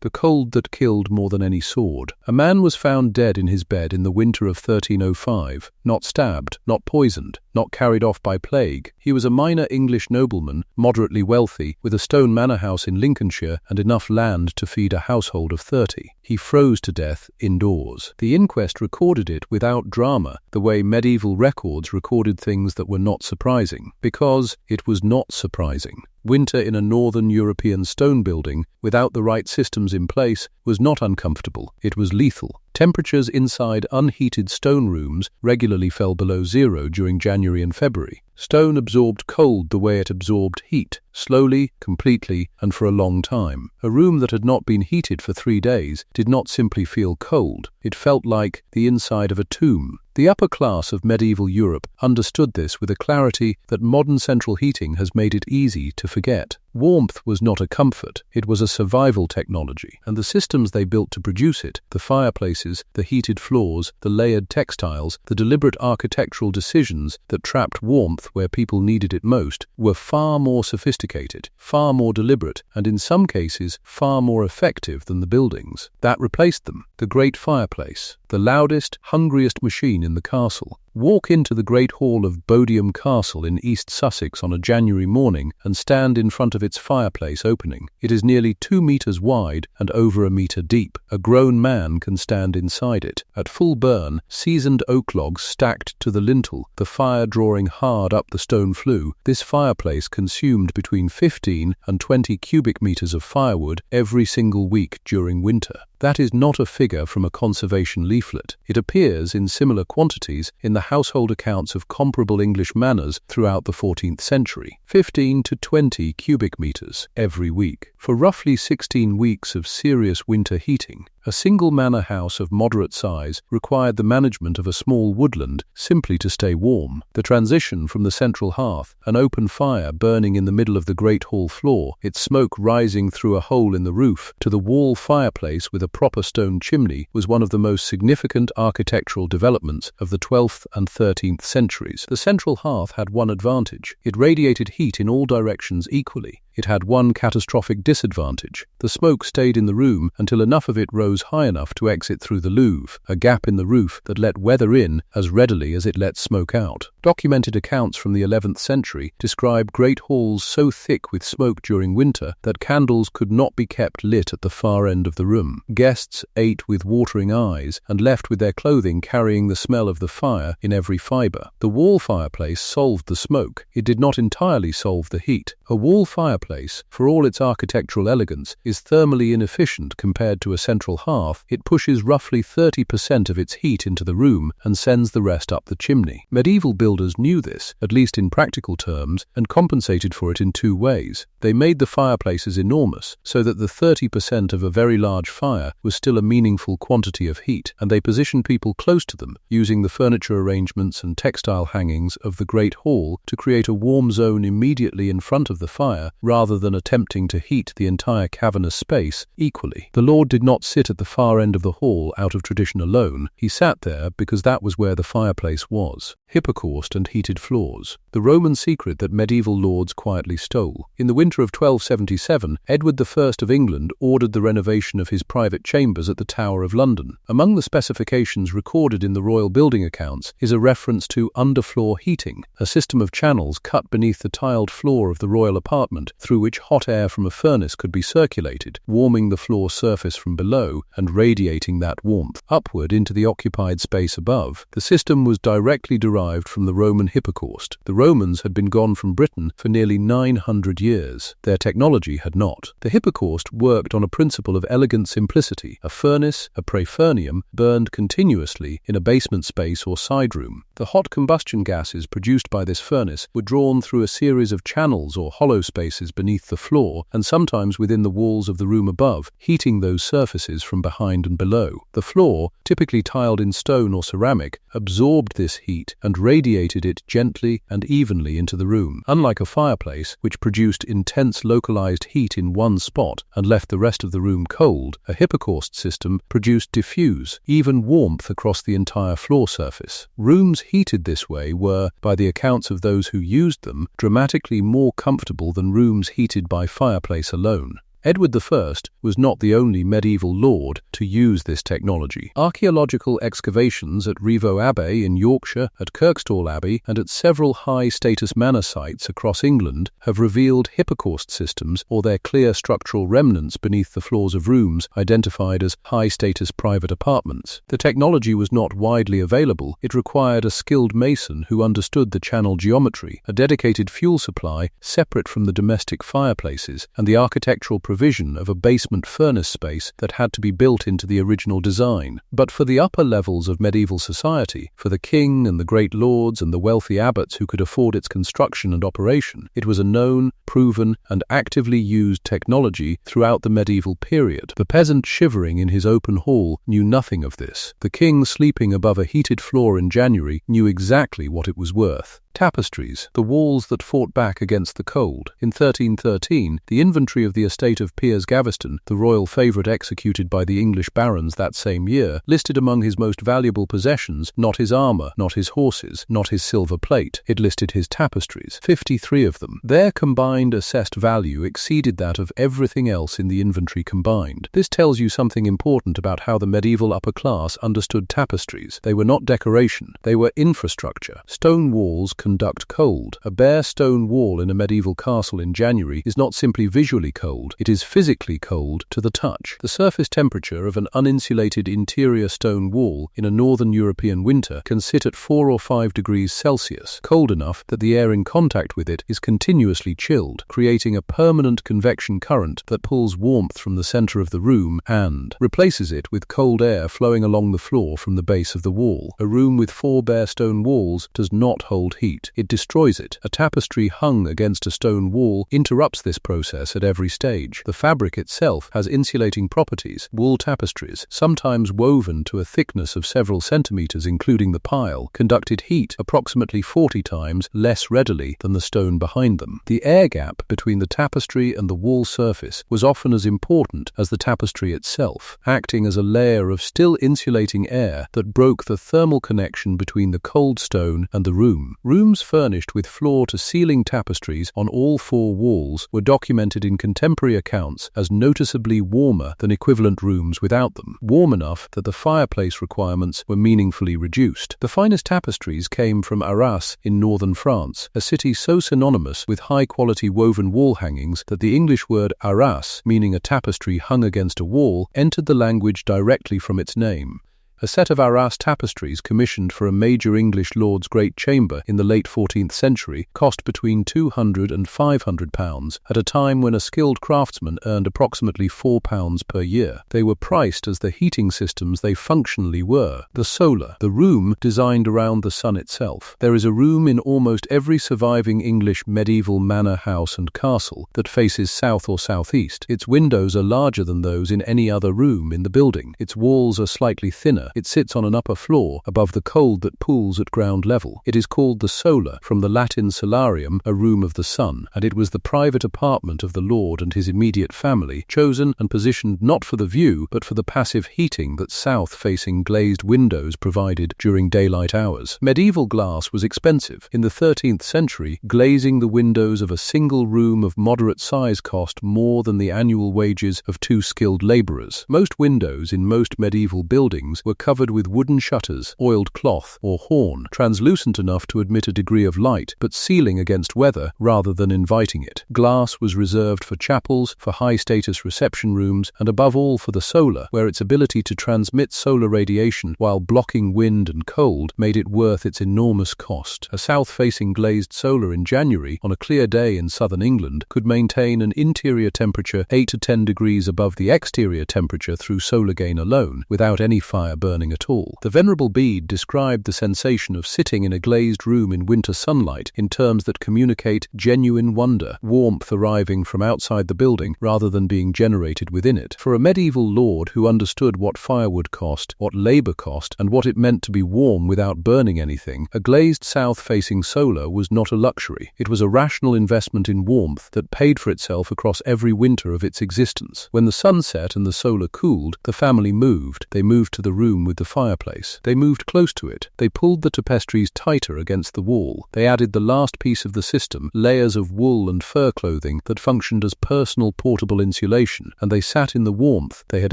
the cold that killed more than any sword. A man was found dead in his bed in the winter of 1305, not stabbed, not poisoned, not carried off by plague. He was a minor English nobleman, moderately wealthy, with a stone manor house in Lincolnshire and enough land to feed a household of 30. He froze to death indoors. The inquest recorded it without drama, the way medieval records recorded things that were not surprising, because it was not surprising. Winter in a northern European stone building, without the right systems in place, was not uncomfortable. It was lethal. Temperatures inside unheated stone rooms regularly fell below zero during January and February. Stone absorbed cold the way it absorbed heat, slowly, completely, and for a long time. A room that had not been heated for 3 days did not simply feel cold. It felt like the inside of a tomb. The upper class of medieval Europe understood this with a clarity that modern central heating has made it easy to forget. Warmth was not a comfort, it was a survival technology, and the systems they built to produce it, the fireplaces, the heated floors, the layered textiles, the deliberate architectural decisions that trapped warmth where people needed it most, were far more sophisticated, far more deliberate, and in some cases far more effective than the buildings that replaced them. The great fireplace, the loudest, hungriest machine in the castle. Walk into the great hall of Bodiam Castle in East Sussex on a January morning and stand in front of its fireplace opening. It is nearly 2 meters wide and over a meter deep. A grown man can stand inside it. At full burn, seasoned oak logs stacked to the lintel, the fire drawing hard up the stone flue, this fireplace consumed between 15 and 20 cubic meters of firewood every single week during winter. That is not a figure from a conservation leaflet. It appears in similar quantities in the household accounts of comparable English manors throughout the 14th century. 15 to 20 cubic meters every week. For roughly 16 weeks of serious winter heating, a single manor house of moderate size required the management of a small woodland simply to stay warm. The transition from the central hearth, an open fire burning in the middle of the great hall floor, its smoke rising through a hole in the roof, to the wall fireplace with a proper stone chimney, was one of the most significant architectural developments of the 12th and 13th centuries. The central hearth had one advantage. It radiated heat in all directions equally. It had one catastrophic disadvantage. The smoke stayed in the room until enough of it rose high enough to exit through the louvre, a gap in the roof that let weather in as readily as it let smoke out. Documented accounts from the 11th century describe great halls so thick with smoke during winter that candles could not be kept lit at the far end of the room. Guests ate with watering eyes and left with their clothing carrying the smell of the fire in every fibre. The wall fireplace solved the smoke. It did not entirely solve the heat. A wall fireplace, for all its architectural elegance, is thermally inefficient compared to a central hearth. It pushes roughly 30% of its heat into the room and sends the rest up the chimney. Medieval builders knew this, at least in practical terms, and compensated for it in 2 ways. They made the fireplaces enormous, so that the 30% of a very large fire was still a meaningful quantity of heat, and they positioned people close to them, using the furniture arrangements and textile hangings of the great hall to create a warm zone immediately in front of the fire, rather than attempting to heat the entire cavernous space equally. The Lord did not sit at the far end of the hall out of tradition alone. He sat there because that was where the fireplace was. Hippocaust and heated floors. The Roman secret that medieval lords quietly stole. In the winter of 1277, Edward I of England ordered the renovation of his private chambers at the Tower of London. Among the specifications recorded in the royal building accounts is a reference to underfloor heating, a system of channels cut beneath the tiled floor of the royal apartment through which hot air from a furnace could be circulated, warming the floor surface from below and radiating that warmth upward into the occupied space above. The system was directly derived from the Roman hippocaust. The Romans had been gone from Britain for nearly 900 years. Their technology had not. The hippocaust worked on a principle of elegant simplicity. A furnace, a praefurnium, burned continuously in a basement space or side room. The hot combustion gases produced by this furnace were drawn through a series of channels or hollow spaces beneath the floor and sometimes within the walls of the room above, heating those surfaces from behind and below. The floor, typically tiled in stone or ceramic, absorbed this heat and radiated it gently and evenly into the room. Unlike a fireplace, which produced intense localized heat in one spot and left the rest of the room cold, a hippocaust system produced diffuse, even warmth across the entire floor surface. Rooms heated this way were, by the accounts of those who used them, dramatically more comfortable than rooms heated by fireplace alone. Edward I was not the only medieval lord to use this technology. Archaeological excavations at Rievaulx Abbey in Yorkshire, at Kirkstall Abbey, and at several high-status manor sites across England have revealed hypocaust systems or their clear structural remnants beneath the floors of rooms identified as high-status private apartments. The technology was not widely available. It required a skilled mason who understood the channel geometry, a dedicated fuel supply separate from the domestic fireplaces, and the architectural provision of a basement furnace space that had to be built into the original design. But for the upper levels of medieval society, for the king and the great lords and the wealthy abbots who could afford its construction and operation, it was a known, proven, and actively used technology throughout the medieval period. The peasant shivering in his open hall knew nothing of this. The king sleeping above a heated floor in January knew exactly what it was worth. Tapestries, the walls that fought back against the cold. In 1313, the inventory of the estate of Piers Gaveston, the royal favourite executed by the English barons that same year, listed among his most valuable possessions not his armour, not his horses, not his silver plate. It listed his tapestries, 53 of them. Their combined assessed value exceeded that of everything else in the inventory combined. This tells you something important about how the medieval upper class understood tapestries. They were not decoration, they were infrastructure. Stone walls conduct cold. A bare stone wall in a medieval castle in January is not simply visually cold, it is physically cold to the touch. The surface temperature of an uninsulated interior stone wall in a northern European winter can sit at 4 or 5 degrees Celsius, cold enough that the air in contact with it is continuously chilled, creating a permanent convection current that pulls warmth from the center of the room and replaces it with cold air flowing along the floor from the base of the wall. A room with 4 bare stone walls does not hold heat. It destroys it. A tapestry hung against a stone wall interrupts this process at every stage. The fabric itself has insulating properties. Wool tapestries, sometimes woven to a thickness of several centimeters including the pile, conducted heat approximately 40 times less readily than the stone behind them. The air gap between the tapestry and the wall surface was often as important as the tapestry itself, acting as a layer of still insulating air that broke the thermal connection between the cold stone and the room. Rooms furnished with floor-to-ceiling tapestries on all 4 walls were documented in contemporary accounts as noticeably warmer than equivalent rooms without them, warm enough that the fireplace requirements were meaningfully reduced. The finest tapestries came from Arras in northern France, a city so synonymous with high-quality woven wall hangings that the English word Arras, meaning a tapestry hung against a wall, entered the language directly from its name. A set of Arras tapestries commissioned for a major English lord's great chamber in the late 14th century cost between £200 and £500 at a time when a skilled craftsman earned approximately £4 per year. They were priced as the heating systems they functionally were. The solar, the room designed around the sun itself. There is a room in almost every surviving English medieval manor house and castle that faces south or southeast. Its windows are larger than those in any other room in the building. Its walls are slightly thinner. It sits on an upper floor above the cold that pools at ground level. It is called the solar, from the Latin solarium, a room of the sun, and it was the private apartment of the lord and his immediate family, chosen and positioned not for the view but for the passive heating that south-facing glazed windows provided during daylight hours. Medieval glass was expensive. In the 13th century, glazing the windows of a single room of moderate size cost more than the annual wages of 2 skilled labourers. Most windows in most medieval buildings were covered with wooden shutters, oiled cloth, or horn, translucent enough to admit a degree of light, but sealing against weather rather than inviting it. Glass was reserved for chapels, for high-status reception rooms, and above all for the solar, where its ability to transmit solar radiation while blocking wind and cold made it worth its enormous cost. A south-facing glazed solar in January, on a clear day in southern England, could maintain an interior temperature 8 to 10 degrees above the exterior temperature through solar gain alone, without any fire burning at all. The Venerable Bede described the sensation of sitting in a glazed room in winter sunlight in terms that communicate genuine wonder, warmth arriving from outside the building rather than being generated within it. For a medieval lord who understood what firewood cost, what labour cost, and what it meant to be warm without burning anything, a glazed south-facing solar was not a luxury. It was a rational investment in warmth that paid for itself across every winter of its existence. When the sun set and the solar cooled, the family moved. They moved to the room room with the fireplace. They moved close to it. They pulled the tapestries tighter against the wall. They added the last piece of the system, layers of wool and fur clothing that functioned as personal portable insulation, and they sat in the warmth they had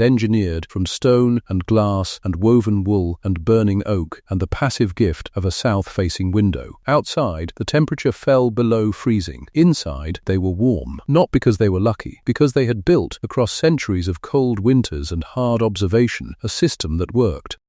engineered from stone and glass and woven wool and burning oak and the passive gift of a south-facing window. Outside, the temperature fell below freezing. Inside, they were warm, not because they were lucky, because they had built, across centuries of cold winters and hard observation, a system that worked.